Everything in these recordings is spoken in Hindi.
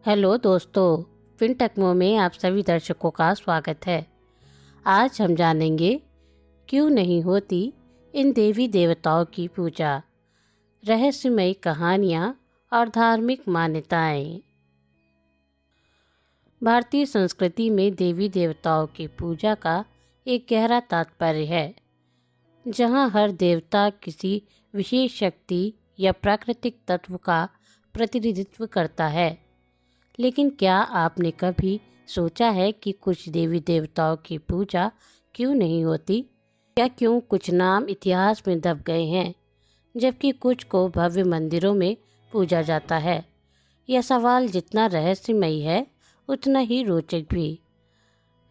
हेलो दोस्तों, फिनटेक्मो में आप सभी दर्शकों का स्वागत है। आज हम जानेंगे क्यों नहीं होती इन देवी देवताओं की पूजा, रहस्यमयी कहानियाँ और धार्मिक मान्यताएं। भारतीय संस्कृति में देवी देवताओं की पूजा का एक गहरा तात्पर्य है, जहाँ हर देवता किसी विशेष शक्ति या प्राकृतिक तत्व का प्रतिनिधित्व करता है। लेकिन क्या आपने कभी सोचा है कि कुछ देवी देवताओं की पूजा क्यों नहीं होती? या क्यों कुछ नाम इतिहास में दब गए हैं, जबकि कुछ को भव्य मंदिरों में पूजा जाता है? यह सवाल जितना रहस्यमयी है, उतना ही रोचक भी।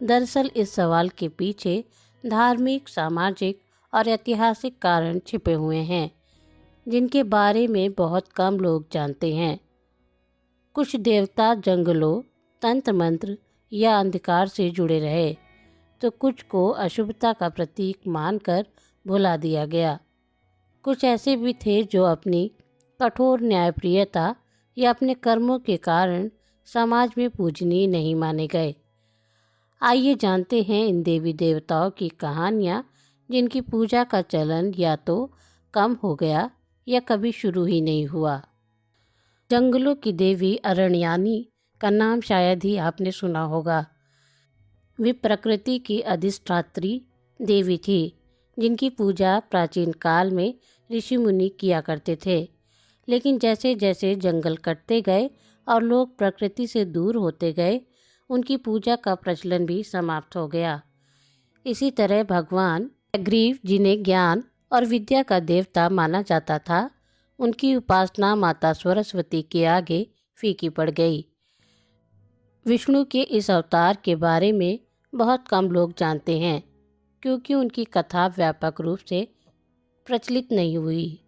दरअसल इस सवाल के पीछे धार्मिक, सामाजिक और ऐतिहासिक कारण छिपे हुए हैं, जिनके बारे में बहुत कम लोग जानते हैं। कुछ देवता जंगलों, तंत्र मंत्र या अंधकार से जुड़े रहे, तो कुछ को अशुभता का प्रतीक मानकर भुला दिया गया। कुछ ऐसे भी थे जो अपनी कठोर न्यायप्रियता या अपने कर्मों के कारण समाज में पूजनीय नहीं माने गए। आइए जानते हैं इन देवी देवताओं की कहानियाँ, जिनकी पूजा का चलन या तो कम हो गया या कभी शुरू ही नहीं हुआ। जंगलों की देवी अरण्यानी का नाम शायद ही आपने सुना होगा। वे प्रकृति की अधिष्ठात्री देवी थी, जिनकी पूजा प्राचीन काल में ऋषि मुनि किया करते थे। लेकिन जैसे जैसे जंगल कटते गए और लोग प्रकृति से दूर होते गए, उनकी पूजा का प्रचलन भी समाप्त हो गया। इसी तरह भगवान हयग्रीव, जिन्हें ज्ञान और विद्या का देवता माना जाता था, उनकी उपासना माता सरस्वती के आगे फीकी पड़ गई। विष्णु के इस अवतार के बारे में बहुत कम लोग जानते हैं, क्योंकि उनकी कथा व्यापक रूप से प्रचलित नहीं हुई।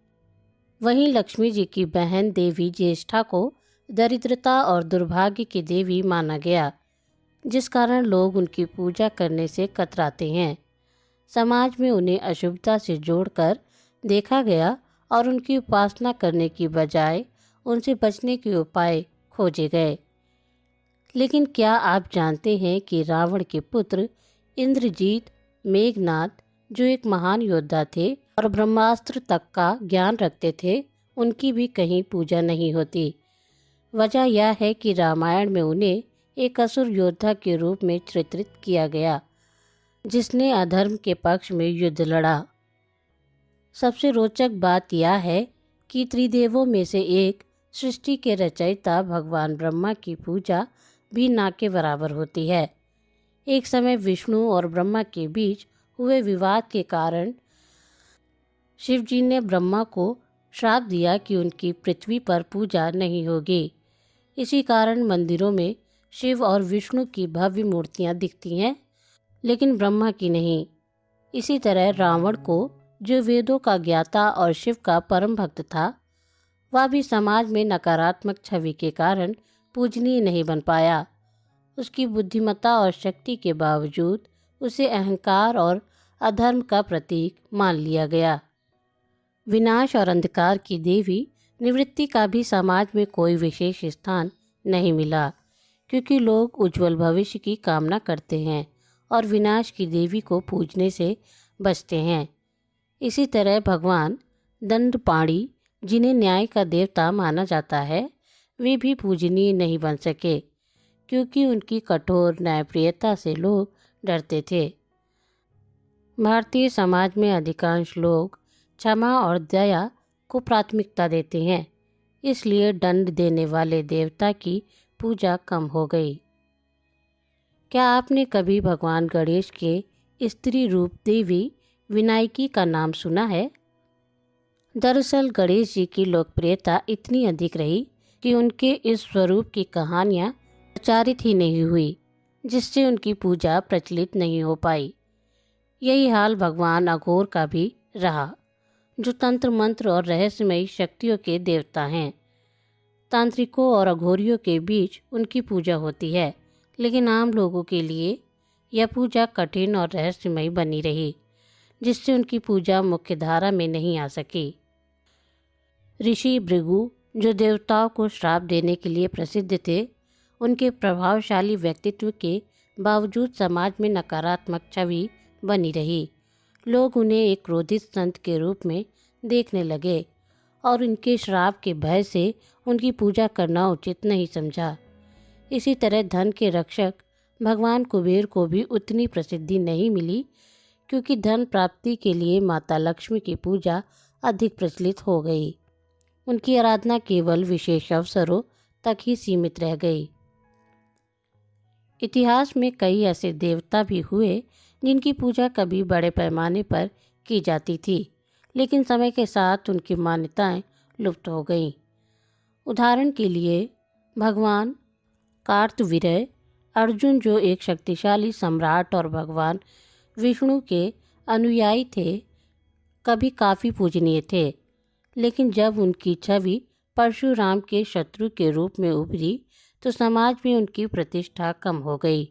वहीं लक्ष्मी जी की बहन देवी ज्येष्ठा को दरिद्रता और दुर्भाग्य की देवी माना गया, जिस कारण लोग उनकी पूजा करने से कतराते हैं। समाज में उन्हें अशुभता से जोड़कर देखा गया और उनकी उपासना करने की बजाय उनसे बचने के उपाय खोजे गए। लेकिन क्या आप जानते हैं कि रावण के पुत्र इंद्रजीत, मेघनाद, जो एक महान योद्धा थे और ब्रह्मास्त्र तक का ज्ञान रखते थे, उनकी भी कहीं पूजा नहीं होती। वजह यह है कि रामायण में उन्हें एक असुर योद्धा के रूप में चित्रित किया गया, जिसने अधर्म के पक्ष में युद्ध लड़ा। सबसे रोचक बात यह है कि त्रिदेवों में से एक, सृष्टि के रचयिता भगवान ब्रह्मा की पूजा भी ना के बराबर होती है। एक समय विष्णु और ब्रह्मा के बीच हुए विवाद के कारण शिव जी ने ब्रह्मा को श्राप दिया कि उनकी पृथ्वी पर पूजा नहीं होगी। इसी कारण मंदिरों में शिव और विष्णु की भव्य मूर्तियां दिखती हैं, लेकिन ब्रह्मा की नहीं। इसी तरह रावण को, जो वेदों का ज्ञाता और शिव का परम भक्त था, वह भी समाज में नकारात्मक छवि के कारण पूजनीय नहीं बन पाया। उसकी बुद्धिमत्ता और शक्ति के बावजूद उसे अहंकार और अधर्म का प्रतीक मान लिया गया। विनाश और अंधकार की देवी निवृत्ति का भी समाज में कोई विशेष स्थान नहीं मिला, क्योंकि लोग उज्जवल भविष्य की कामना करते हैं और विनाश की देवी को पूजने से बचते हैं। इसी तरह भगवान दंडपाणी, जिन्हें न्याय का देवता माना जाता है, वे भी पूजनीय नहीं बन सके, क्योंकि उनकी कठोर न्यायप्रियता से लोग डरते थे। भारतीय समाज में अधिकांश लोग क्षमा और दया को प्राथमिकता देते हैं, इसलिए दंड देने वाले देवता की पूजा कम हो गई। क्या आपने कभी भगवान गणेश के स्त्री रूप देवी विनायकी का नाम सुना है? दरअसल गणेश जी की लोकप्रियता इतनी अधिक रही कि उनके इस स्वरूप की कहानियाँ प्रचारित ही नहीं हुई, जिससे उनकी पूजा प्रचलित नहीं हो पाई। यही हाल भगवान अघोर का भी रहा, जो तंत्र मंत्र और रहस्यमयी शक्तियों के देवता हैं। तांत्रिकों और अघोरियों के बीच उनकी पूजा होती है, लेकिन आम लोगों के लिए यह पूजा कठिन और रहस्यमयी बनी रही, जिससे उनकी पूजा मुख्य धारा में नहीं आ सकी। ऋषि भृगु, जो देवताओं को श्राप देने के लिए प्रसिद्ध थे, उनके प्रभावशाली व्यक्तित्व के बावजूद समाज में नकारात्मक छवि बनी रही। लोग उन्हें एक क्रोधित संत के रूप में देखने लगे और उनके श्राप के भय से उनकी पूजा करना उचित नहीं समझा। इसी तरह धन के रक्षक भगवान कुबेर को भी उतनी प्रसिद्धि नहीं मिली, क्योंकि धन प्राप्ति के लिए माता लक्ष्मी की पूजा अधिक प्रचलित हो गई। उनकी आराधना केवल विशेष अवसरों तक ही सीमित रह गई। इतिहास में कई ऐसे देवता भी हुए जिनकी पूजा कभी बड़े पैमाने पर की जाती थी, लेकिन समय के साथ उनकी मान्यताएं लुप्त हो गईं। उदाहरण के लिए भगवान कार्तवीर्य अर्जुन, जो एक शक्तिशाली सम्राट और भगवान विष्णु के अनुयायी थे, कभी काफ़ी पूजनीय थे, लेकिन जब उनकी छवि परशुराम के शत्रु के रूप में उभरी तो समाज में उनकी प्रतिष्ठा कम हो गई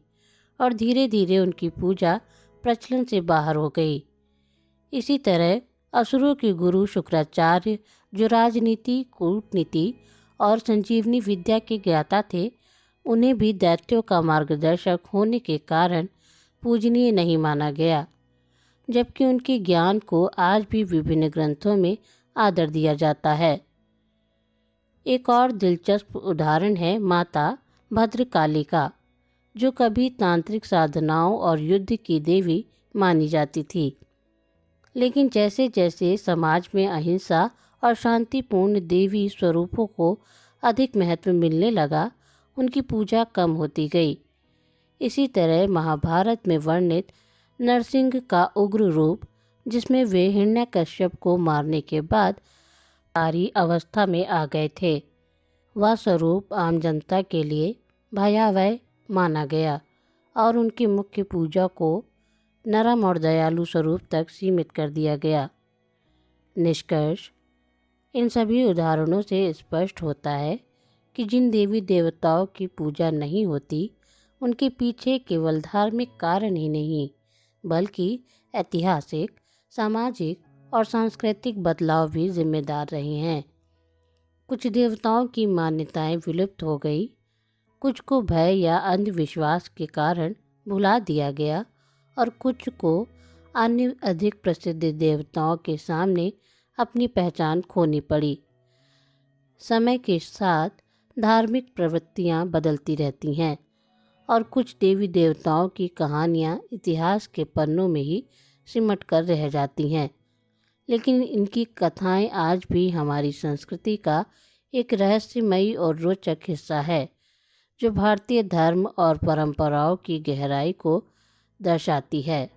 और धीरे धीरे उनकी पूजा प्रचलन से बाहर हो गई। इसी तरह असुरों के गुरु शुक्राचार्य, जो राजनीति, कूटनीति और संजीवनी विद्या के ज्ञाता थे, उन्हें भी दैत्यों का मार्गदर्शक होने के कारण पूजनीय नहीं माना गया, जबकि उनके ज्ञान को आज भी विभिन्न ग्रंथों में आदर दिया जाता है। एक और दिलचस्प उदाहरण है माता भद्रकाली का, जो कभी तांत्रिक साधनाओं और युद्ध की देवी मानी जाती थी, लेकिन जैसे जैसे समाज में अहिंसा और शांतिपूर्ण देवी स्वरूपों को अधिक महत्व मिलने लगा, उनकी पूजा कम होती गई। इसी तरह महाभारत में वर्णित नरसिंह का उग्र रूप, जिसमें वे हिरण्यकश्यप को मारने के बाद सारी अवस्था में आ गए थे, वह स्वरूप आम जनता के लिए भयावह माना गया और उनकी मुख्य पूजा को नरम और दयालु स्वरूप तक सीमित कर दिया गया। निष्कर्ष, इन सभी उदाहरणों से स्पष्ट होता है कि जिन देवी देवताओं की पूजा नहीं होती, उनके पीछे केवल धार्मिक कारण ही नहीं, बल्कि ऐतिहासिक, सामाजिक और सांस्कृतिक बदलाव भी जिम्मेदार रहे हैं। कुछ देवताओं की मान्यताएं विलुप्त हो गई, कुछ को भय या अंधविश्वास के कारण भुला दिया गया और कुछ को अन्य अधिक प्रसिद्ध देवताओं के सामने अपनी पहचान खोनी पड़ी। समय के साथ धार्मिक प्रवृत्तियां बदलती रहती हैं और कुछ देवी देवताओं की कहानियां इतिहास के पन्नों में ही सिमट कर रह जाती हैं, लेकिन इनकी कथाएं आज भी हमारी संस्कृति का एक रहस्यमयी और रोचक हिस्सा है, जो भारतीय धर्म और परंपराओं की गहराई को दर्शाती है।